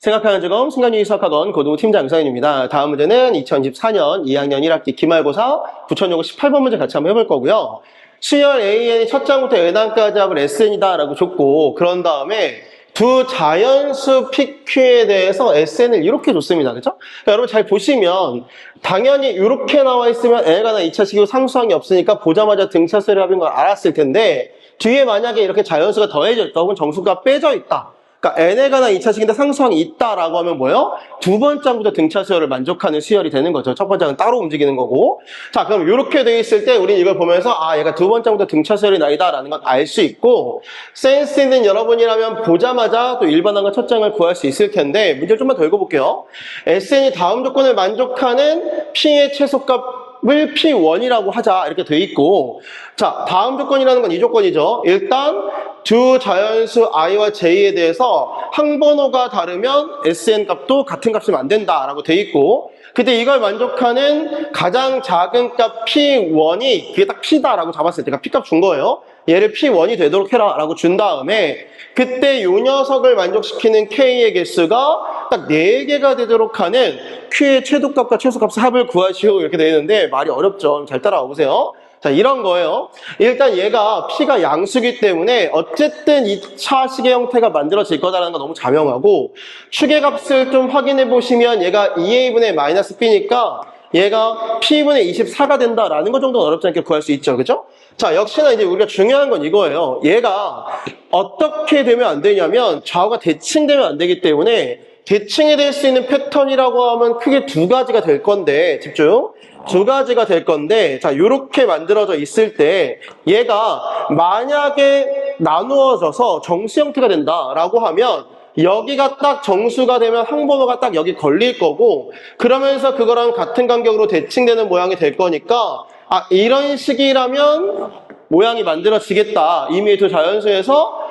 생각하는 즐거움 승관유희 수학학원 고등부 팀장 유상현입니다. 다음 문제는 2024년 2학년 1학기 기말고사 부천여고 18번 문제 같이 한번 해볼 거고요. 수열 AN이 첫 장부터 N항까지 합을 SN이다 라고 줬고, 그런 다음에 두 자연수 PQ에 대해서 SN을 이렇게 줬습니다. 그렇죠? 그러니까 여러분 잘 보시면 당연히 이렇게 나와 있으면 N가 나 2차식이고 상수항이 없으니까 보자마자 등차수열의 합인 걸 알았을 텐데, 뒤에 만약에 이렇게 자연수가 더해져 있다 혹은 정수가 빼져 있다, 그러니까 n에 관한 2차식인데 상수항이 있다라고 하면 뭐예요? 두 번째 항부터 등차 수열을 만족하는 수열이 되는 거죠. 첫 번째 항은 따로 움직이는 거고. 자, 그럼 이렇게 돼 있을 때 우리는 이걸 보면서 얘가 두 번째 항부터 등차 수열이 나이다라는 건 알 수 있고, 센스 있는 여러분이라면 보자마자 또 일반항과 첫 장을 구할 수 있을 텐데, 문제를 좀만 더 읽어볼게요. SN이 다음 조건을 만족하는 P의 최소값을 P1이라고 하자 이렇게 돼 있고, 자, 다음 조건이라는 건 이 조건이죠. 일단 두 자연수 i와 j에 대해서 항번호가 다르면 SN 값도 같은 값이면 안 된다라고 돼 있고, 그때 이걸 만족하는 가장 작은 값 P1이 그게 딱 P다라고 잡았을 때, 그러니까 P 값 준 거예요. 얘를 P1이 되도록 해라 라고 준 다음에, 그때 요 녀석을 만족시키는 K의 개수가 딱 4개가 되도록 하는 Q의 최소값과 최소값의 합을 구하시오 이렇게 되어 있는데, 말이 어렵죠. 잘 따라와 보세요. 자, 이런 거예요. 일단 얘가 P가 양수기 때문에 어쨌든 2차식의 형태가 만들어질 거다라는 거 너무 자명하고, 축의 값을 좀 확인해 보시면 얘가 2A분의 마이너스 B니까 얘가 P분의 24가 된다라는 것 정도는 어렵지 않게 구할 수 있죠. 그죠? 자, 역시나 이제 우리가 중요한 건 이거예요. 얘가 어떻게 되면 안 되냐면 좌우가 대칭되면 안 되기 때문에, 대칭이 될 수 있는 패턴이라고 하면 크게 두 가지가 될 건데, 집중. 두 가지가 될 건데, 자, 요렇게 만들어져 있을 때 얘가 만약에 나누어져서 정수 형태가 된다라고 하면 여기가 딱 정수가 되면 항번호가 딱 여기 걸릴 거고, 그러면서 그거랑 같은 간격으로 대칭되는 모양이 될 거니까, 이런 식이라면 모양이 만들어지겠다. 임의의 두 자연수에서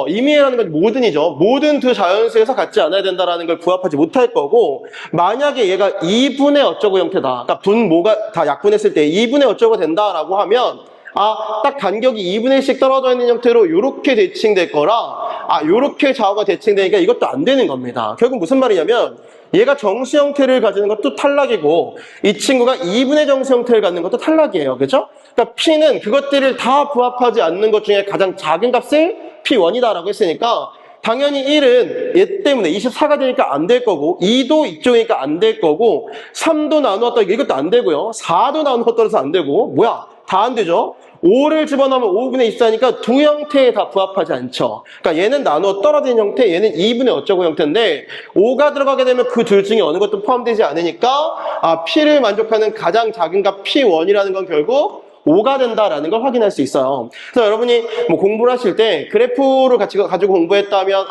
임의라는 건 모든이죠. 모든 두 자연수에서 같지 않아야 된다라는 걸 부합하지 못할 거고, 만약에 얘가 2분의 어쩌고 형태다. 그러니까 분모가 다 약분했을 때 2분의 어쩌고 된다라고 하면, 딱 간격이 2분의 1씩 떨어져 있는 형태로 이렇게 대칭될 거라, 이렇게 좌우가 대칭되니까 이것도 안 되는 겁니다. 결국 무슨 말이냐면, 얘가 정수 형태를 가지는 것도 탈락이고, 이 친구가 2분의 정수 형태를 갖는 것도 탈락이에요. 그죠? 그러니까 P는 그것들을 다 부합하지 않는 것 중에 가장 작은 값을 P1이다라고 했으니까, 당연히 1은 얘 때문에 24가 되니까 안 될 거고, 2도 이쪽이니까 안 될 거고, 3도 나누었다 이것도 안 되고요, 4도 나누었다 안 되고, 뭐야? 다 안 되죠? 5를 집어넣으면 5분의 24니까 두 형태에 다 부합하지 않죠. 그러니까 얘는 나누어 떨어진 형태, 얘는 2분의 어쩌고 형태인데, 5가 들어가게 되면 그 둘 중에 어느 것도 포함되지 않으니까 P를 만족하는 가장 작은 값 P1이라는 건 결국 5가 된다라는 걸 확인할 수 있어요. 그래서 여러분이 뭐 공부를 하실 때 그래프를 가지고 공부했다면,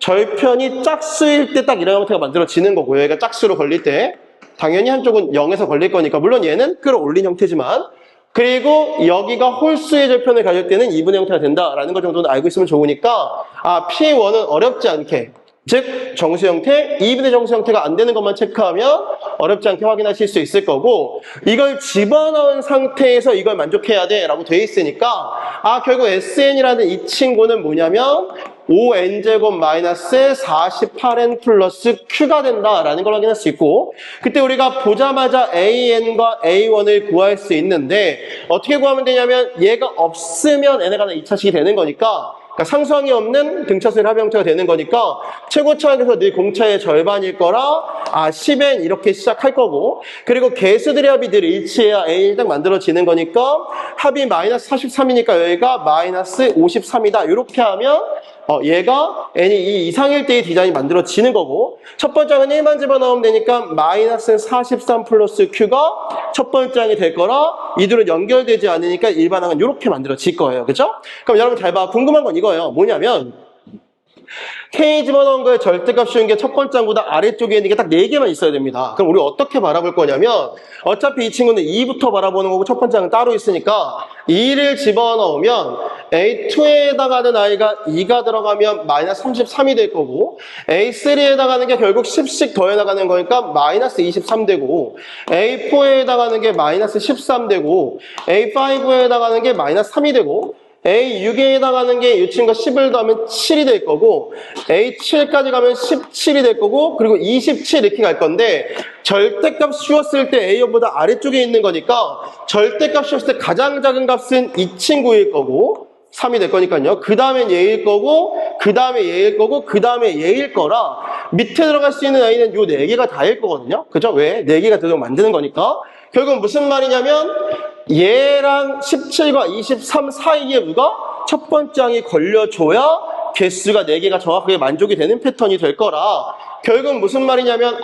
절편이 짝수일 때 딱 이런 형태가 만들어지는 거고요. 얘가 짝수로 걸릴 때 당연히 한쪽은 0에서 걸릴 거니까, 물론 얘는 끌어올린 형태지만, 그리고 여기가 홀수의 절편을 가질 때는 2분의 형태가 된다라는 것 정도는 알고 있으면 좋으니까, P1은 어렵지 않게, 즉 정수 형태, 2분의 정수 형태가 안 되는 것만 체크하면 어렵지 않게 확인하실 수 있을 거고, 이걸 집어넣은 상태에서 이걸 만족해야 돼 라고 돼 있으니까, 결국 SN이라는 이 친구는 뭐냐면 5n제곱 마이너스 48n 플러스 q가 된다라는 걸 확인할 수 있고, 그때 우리가 보자마자 AN과 A1을 구할 수 있는데, 어떻게 구하면 되냐면 얘가 없으면 n에 관한 2차식이 되는 거니까, 그러니까 상수항이 없는 등차수열 합의 형태가 되는 거니까 최고차항에서 늘 공차의 절반일 거라 10n 이렇게 시작할 거고, 그리고 개수들의 합이 늘 일치해야 A이 딱 만들어지는 거니까 합이 마이너스 43이니까 여기가 마이너스 53이다 이렇게 하면 얘가 n이 2 이상일 때의 디자인이 만들어지는 거고, 첫 번째 항은 1만 집어넣으면 되니까 마이너스 43 플러스 q가 첫 번째 항이 될 거라, 이들은 연결되지 않으니까 일반 항은 이렇게 만들어질 거예요. 그죠? 그럼 여러분 잘 봐. 궁금한 건 이거예요. 뭐냐면 K 집어넣은 거에 절대값 쉬운 게 첫 번째 항보다 아래쪽에 있는 게 딱 4개만 있어야 됩니다. 그럼 우리 어떻게 바라볼 거냐면, 어차피 이 친구는 2부터 바라보는 거고 첫 번째 항은 따로 있으니까 2를 집어넣으면 A2에 해당하는 i가 2가 들어가면 마이너스 33이 될 거고, A3에 해당하는 게 결국 10씩 더해 나가는 거니까 마이너스 23 되고, A4에 해당하는 게 마이너스 13 되고, A5에 해당하는 게 마이너스 3이 되고, A6에 해당하는 게 이 친구가 10을 더하면 7이 될 거고 A7까지 가면 17이 될 거고 그리고 27 이렇게 갈 건데 절대값 씌웠을 때 A5보다 아래쪽에 있는 거니까 절대값 씌웠을 때 가장 작은 값은 이 친구일 거고 3이 될 거니까요. 그 다음엔 얘일 거고 그 다음에 얘일 거고 그 다음에 얘일 거라 밑에 들어갈 수 있는 아이는 요 4개가 다일 거거든요. 그죠? 왜? 4개가 들어가면 만드는 거니까. 결국은 무슨 말이냐면 얘랑 17과 23 사이에 누가? 첫 번째 항이 걸려줘야 개수가 4개가 정확하게 만족이 되는 패턴이 될 거라 결국은 무슨 말이냐면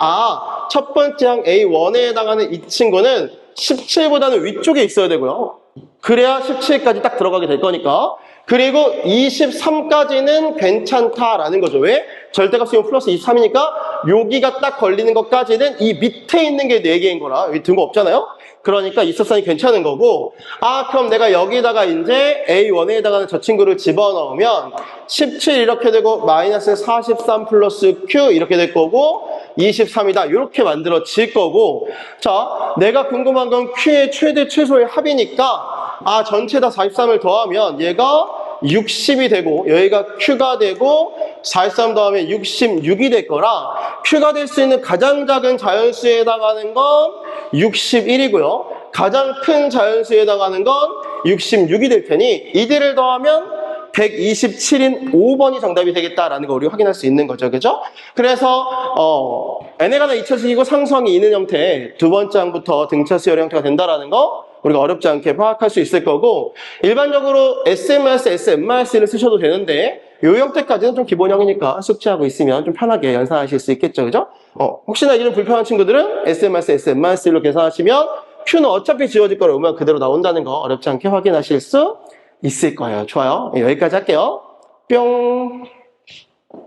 첫 번째 항 A1에 해당하는 이 친구는 17보다는 위쪽에 있어야 되고요. 그래야 17까지 딱 들어가게 될 거니까 그리고 23까지는 괜찮다라는 거죠. 왜? 절대값이 플러스 23이니까 여기가 딱 걸리는 것까지는 이 밑에 있는 게 4개인 거라 여기 든 거 없잖아요. 그러니까 이서산이 괜찮은 거고 그럼 내가 여기다가 이제 A1에 해당하는 저 친구를 집어넣으면 17 이렇게 되고 마이너스 43 플러스 Q 이렇게 될 거고 23이다 이렇게 만들어질 거고 자 내가 궁금한 건 Q의 최대 최소의 합이니까 전체 다 43을 더하면 얘가 60이 되고 여기가 Q가 되고 43 더하면 66이 될 거라 Q가 될 수 있는 가장 작은 자연수에 해당하는 건 61이고요. 가장 큰 자연수에 해당하는 건 66이 될 테니 이들을 더하면 127인 5번이 정답이 되겠다라는 거 우리 확인할 수 있는 거죠. 그죠? 그래서 n에 관한 2차식이고 상수항이 있는 형태 두 번째 항부터 등차 수열 형태가 된다라는 거 우리가 어렵지 않게 파악할 수 있을 거고 일반적으로 SM-, SM-를 쓰셔도 되는데 이 형태까지는 좀 기본형이니까 숙지하고 있으면 좀 편하게 연산하실 수 있겠죠. 그죠? 혹시나 이런 불편한 친구들은 SM-, SM-로 계산하시면 Q는 어차피 지워질 거라 오면 그대로 나온다는 거 어렵지 않게 확인하실 수 있을 거예요. 좋아요. 여기까지 할게요. 뿅.